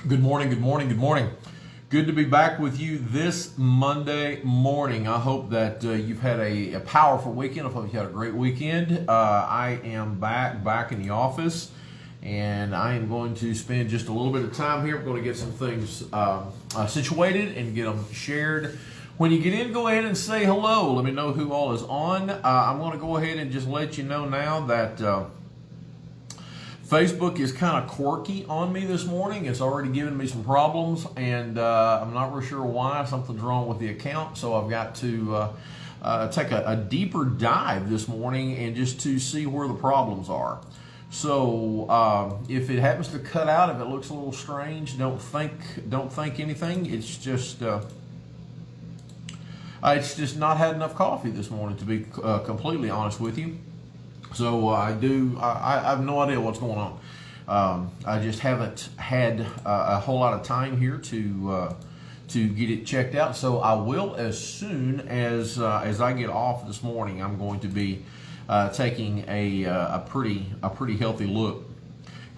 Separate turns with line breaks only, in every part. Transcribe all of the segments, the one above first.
Good morning, good morning, good morning. Good to be back with you this Monday morning. I hope that you've had a powerful weekend. I hope you had a great weekend. I am back in the office, and I am going to spend just a little bit of time here. I'm going to get some things situated and get them shared. When you get in, go ahead and say hello. Let me know who all is on. I'm going to go ahead and just let you know now that Facebook is kind of quirky on me this morning. It's already given me some problems, and I'm not real sure why. Something's wrong with the account, so I've got to take a deeper dive this morning and just to see where the problems are. So if it happens to cut out, if it looks a little strange, don't think anything. It's just not had enough coffee this morning, to be completely honest with you. So I have no idea what's going on. I just haven't had a whole lot of time here to get it checked out. So I will, as soon as I get off this morning, I'm going to be taking a pretty healthy look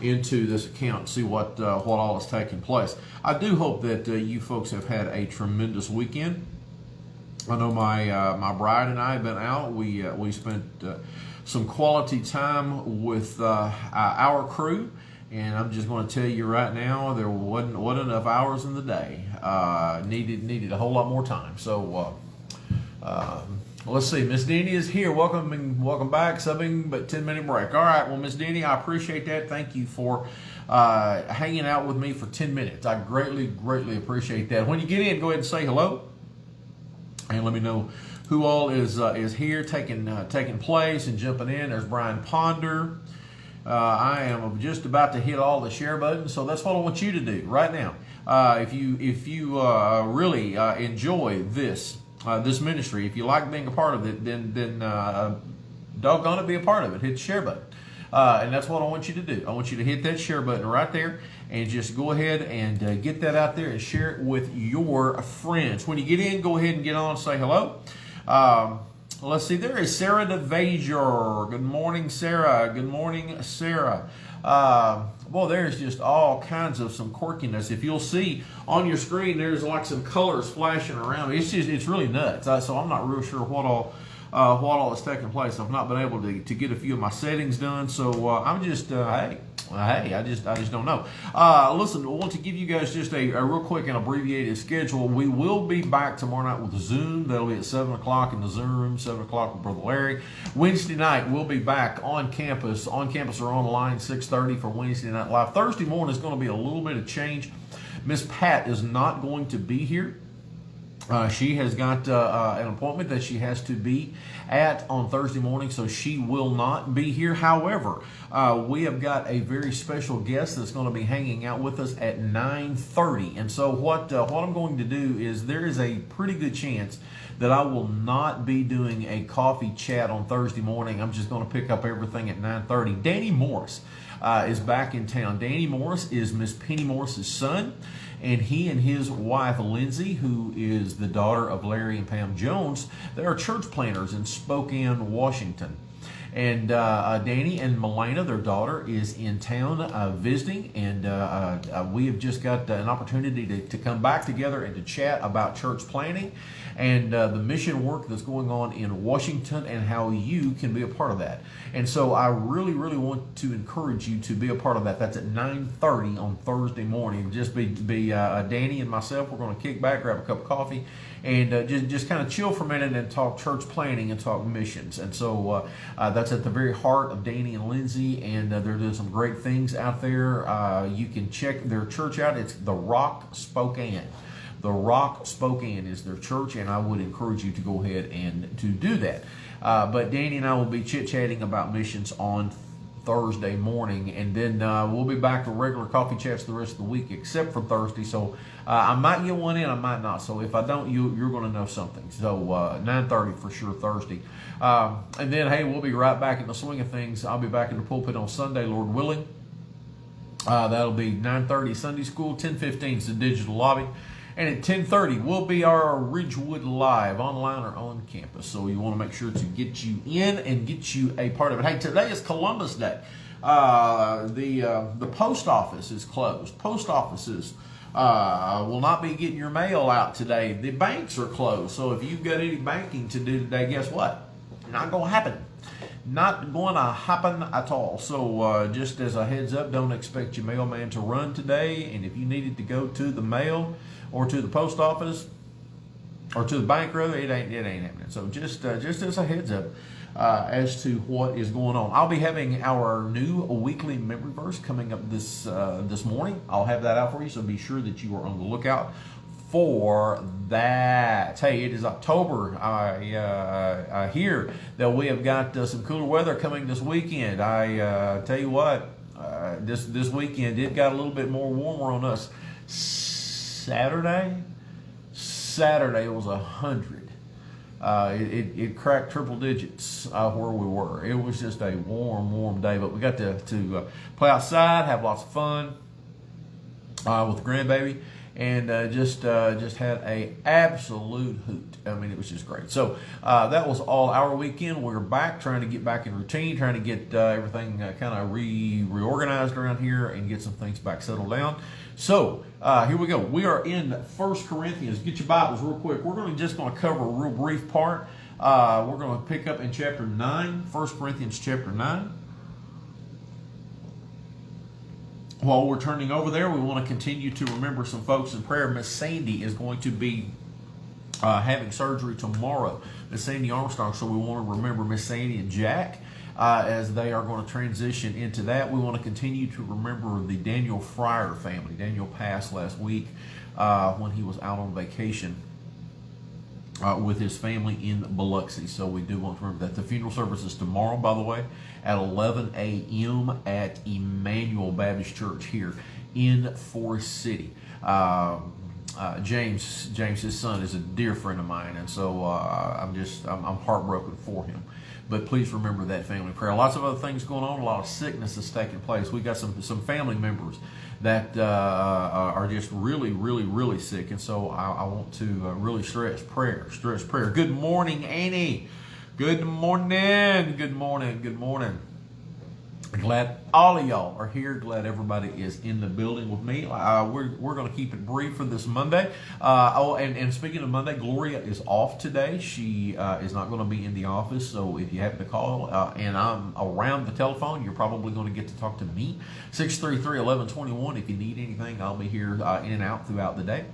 into this account, see what all is taking place. I do hope that you folks have had a tremendous weekend. I know my bride and I have been out. We spent some quality time with our crew, and I'm just going to tell you right now, there wasn't enough hours in the day. Needed a whole lot more time. So let's see. Miss Denny is here. Welcome back. Subbing, but 10-minute break. All right. Well, Miss Denny, I appreciate that. Thank you for hanging out with me for 10 minutes. I greatly appreciate that. When you get in, go ahead and say hello, and let me know who all is here taking place and jumping in. There's Brian Ponder. I am just about to hit all the share buttons, so that's what I want you to do right now. If you really enjoy this ministry, if you like being a part of it, then doggone it, be a part of it. Hit the share button. And that's what I want you to do. I want you to hit that share button right there and just go ahead and get that out there and share it with your friends. When you get in, go ahead and get on and say hello. Let's see, there is Sarah DeVazier. Good morning, Sarah. Good morning, Sarah. Well, there's just all kinds of some quirkiness. If you'll see on your screen, there's like some colors flashing around. It's really nuts. So I'm not real sure what all is taking place. I've not been able to get a few of my settings done. So I'm just, I just don't know. Listen, I want to give you guys just a real quick and abbreviated schedule. We will be back tomorrow night with Zoom. That'll be at 7 o'clock in the Zoom room, 7 o'clock with Brother Larry. Wednesday night, we'll be back on campus or online, 6:30 for Wednesday Night Live. Thursday morning is going to be a little bit of change. Miss Pat is not going to be here. She has got an appointment that she has to be at on Thursday morning, so she will not be here. However, we have got a very special guest that's going to be hanging out with us at 9:30. And so what I'm going to do is there is a pretty good chance that I will not be doing a coffee chat on Thursday morning. I'm just going to pick up everything at 9:30. Danny Morris is back in town. Danny Morris is Miss Penny Morris's son. And he and his wife, Lindsay, who is the daughter of Larry and Pam Jones, they are church planters in Spokane, Washington. And Danny and Melena, their daughter, is in town visiting, and we have just got an opportunity to come back together and to chat about church planting and the mission work that's going on in Washington and how you can be a part of that. And so I really want to encourage you to be a part of that. That's at 9:30 on Thursday morning. Just be Danny and myself. We're going to kick back, grab a cup of coffee, and just kind of chill for a minute and talk church planting and talk missions. And so that's at the very heart of Danny and Lindsay, and they're doing some great things out there. You can check their church out. It's The Rock Spokane. The Rock Spokane is their church, and I would encourage you to go ahead and to do that. But Danny and I will be chit-chatting about missions on Thursday morning, and then we'll be back to regular coffee chats the rest of the week except for Thursday. So I might get one in, I might not. So if I don't, you're going to know something. So 9:30 for sure Thursday. And then, hey, we'll be right back in the swing of things. I'll be back in the pulpit on Sunday, Lord willing. That'll be 9:30 Sunday school, 10:15 is the digital lobby. And at 10:30 will be our Ridgewood Live, online or on campus. So you want to make sure to get you in and get you a part of it. Hey, today is Columbus Day. The post office is closed. Post offices will not be getting your mail out today. The banks are closed. So if you've got any banking to do today, guess what? Not going to happen. Not going to happen at all. So just as a heads up, don't expect your mailman to run today. And if you needed to go to the mail or to the post office or to the bank, rather, it ain't happening. So just as a heads up as to what is going on. I'll be having our new weekly memory verse coming up this morning. I'll have that out for you, so be sure that you are on the lookout for that. Hey, it is October. I hear that we have got some cooler weather coming this weekend. I tell you what, this weekend it got a little bit more warmer on us. Saturday it was 100. It cracked triple digits where we were. It was just a warm day, but we got to play outside, have lots of fun with the grandbaby. And just had a absolute hoot. I mean, it was just great. So that was all our weekend. We're back, trying to get back in routine, trying to get everything kind of reorganized around here and get some things back settled down. So here we go. We are in 1 Corinthians. Get your Bibles real quick. We're just going to cover a real brief part. We're going to pick up in chapter 9, 1 Corinthians chapter 9. While we're turning over there, we want to continue to remember some folks in prayer. Miss Sandy is going to be having surgery tomorrow. Miss Sandy Armstrong, so we want to remember Miss Sandy and Jack as they are going to transition into that. We want to continue to remember the Daniel Fryer family. Daniel passed last week when he was out on vacation with his family in Biloxi. So we do want to remember that. The funeral service is tomorrow, by the way, at 11 a.m. at Emmanuel Baptist Church here in Forest City. James, his son, is a dear friend of mine, and so I'm heartbroken for him. But please remember that family prayer. Lots of other things going on. A lot of sickness is taking place. We got some family members that are just really sick, and so I want to really stress prayer. Good morning, Annie. Good morning. Glad all of y'all are here. Glad everybody is in the building with me. We're going to keep it brief for this Monday. And speaking of Monday, Gloria is off today. She is not going to be in the office. So if you happen to call and I'm around the telephone, you're probably going to get to talk to me. 633-1121. If you need anything, I'll be here in and out throughout the day.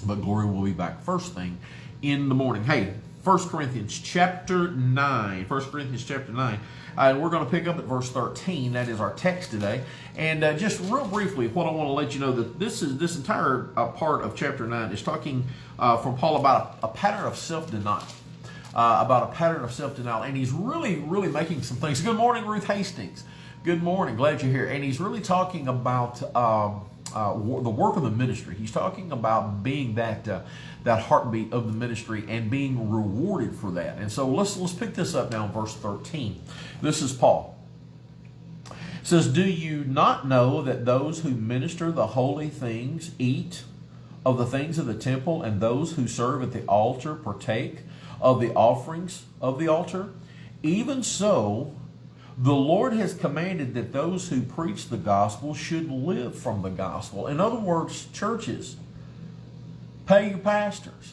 But Gloria will be back first thing in the morning. Hey, 1 Corinthians chapter 9. 1 Corinthians chapter 9. We're going to pick up at verse 13. That is our text today. And just real briefly, what I want to let you know that this entire part of chapter 9 is talking from Paul about a pattern of self-denial. And he's really making some things. Good morning, Ruth Hastings. Good morning. Glad you're here. And he's really talking about the work of the ministry. He's talking about being that heartbeat of the ministry and being rewarded for that. And so let's pick this up now in verse 13. This is Paul. It says, "Do you not know that those who minister the holy things eat of the things of the temple, and those who serve at the altar partake of the offerings of the altar? Even so, the Lord has commanded that those who preach the gospel should live from the gospel." In other words, churches, pay your pastors.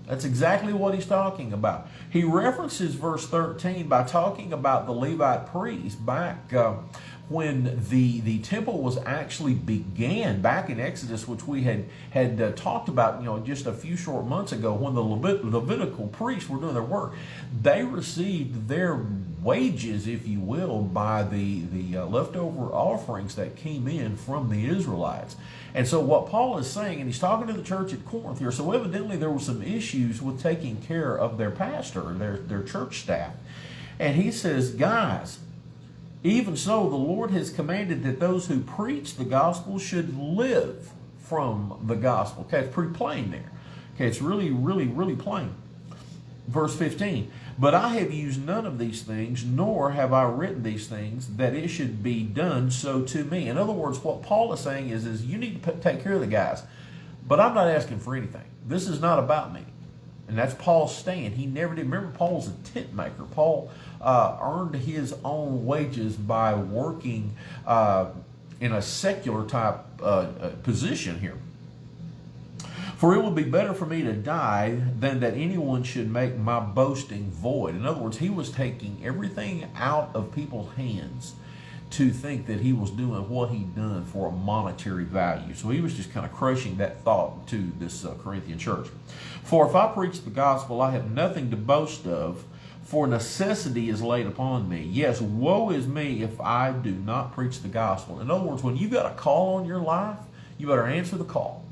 That's exactly what he's talking about. He references verse 13 by talking about the Levite priests back when the temple was actually began, back in Exodus, which we had talked about, just a few short months ago, when the Levitical priests were doing their work. They received their wages, if you will, by the leftover offerings that came in from the Israelites. And so what Paul is saying, and he's talking to the church at Corinth here, so evidently there were some issues with taking care of their pastor, their church staff. And he says, guys, even so, the Lord has commanded that those who preach the gospel should live from the gospel. Okay, it's pretty plain there. Okay, it's really plain. Verse 15, "But I have used none of these things, nor have I written these things, that it should be done so to me." In other words, what Paul is saying is you need to take care of the guys. But I'm not asking for anything. This is not about me. And that's Paul's stand. He never did. Remember, Paul's a tent maker. Paul earned his own wages by working in a secular type position here. For it would be better for me to die than that anyone should make my boasting void. In other words, he was taking everything out of people's hands to think that he was doing what he'd done for a monetary value. So he was just kind of crushing that thought to this Corinthian church. For if I preach the gospel, I have nothing to boast of, for necessity is laid upon me. Yes, woe is me if I do not preach the gospel. In other words, when you got a call on your life, you better answer the call.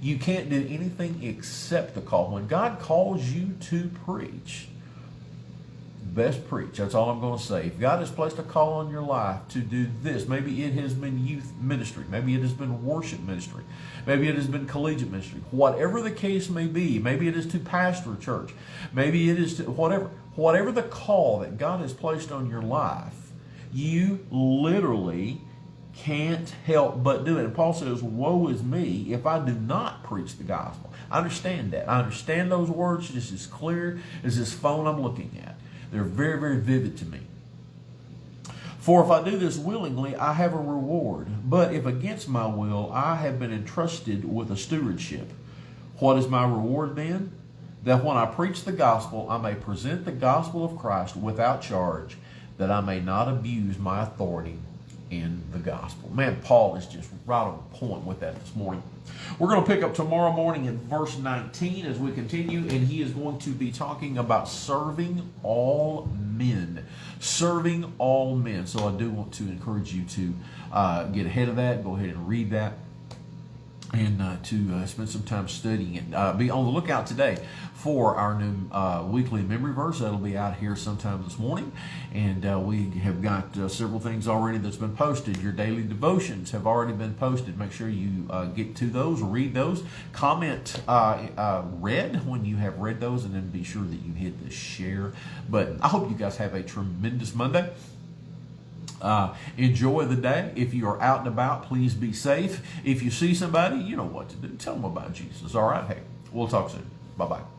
You can't do anything except the call. When God calls you to preach, best preach. That's all I'm going to say. If God has placed a call on your life to do this, maybe it has been youth ministry, maybe it has been worship ministry, maybe it has been collegiate ministry, whatever the case may be, maybe it is to pastor a church, maybe it is to whatever the call that God has placed on your life, you literally can't help but do it. And Paul says, woe is me if I do not preach the gospel. I understand that. I understand those words just as clear as this phone I'm looking at. They're very, very vivid to me. For if I do this willingly, I have a reward. But if against my will, I have been entrusted with a stewardship. What is my reward then? That when I preach the gospel, I may present the gospel of Christ without charge, that I may not abuse my authority in the gospel. Man, Paul is just right on point with that this morning. We're going to pick up tomorrow morning in verse 19 as we continue, and he is going to be talking about serving all men. Serving all men. So I do want to encourage you to get ahead of that, go ahead and read that, and to spend some time studying it. Be on the lookout today for our new weekly memory verse. That'll be out here sometime this morning. And we have got several things already that's been posted. Your daily devotions have already been posted. Make sure you get to those, read those, comment read when you have read those, and then be sure that you hit the share button. I hope you guys have a tremendous Monday. Enjoy the day. If you are out and about, please be safe. If you see somebody, you know what to do. Tell them about Jesus. All right? Hey, we'll talk soon. Bye-bye.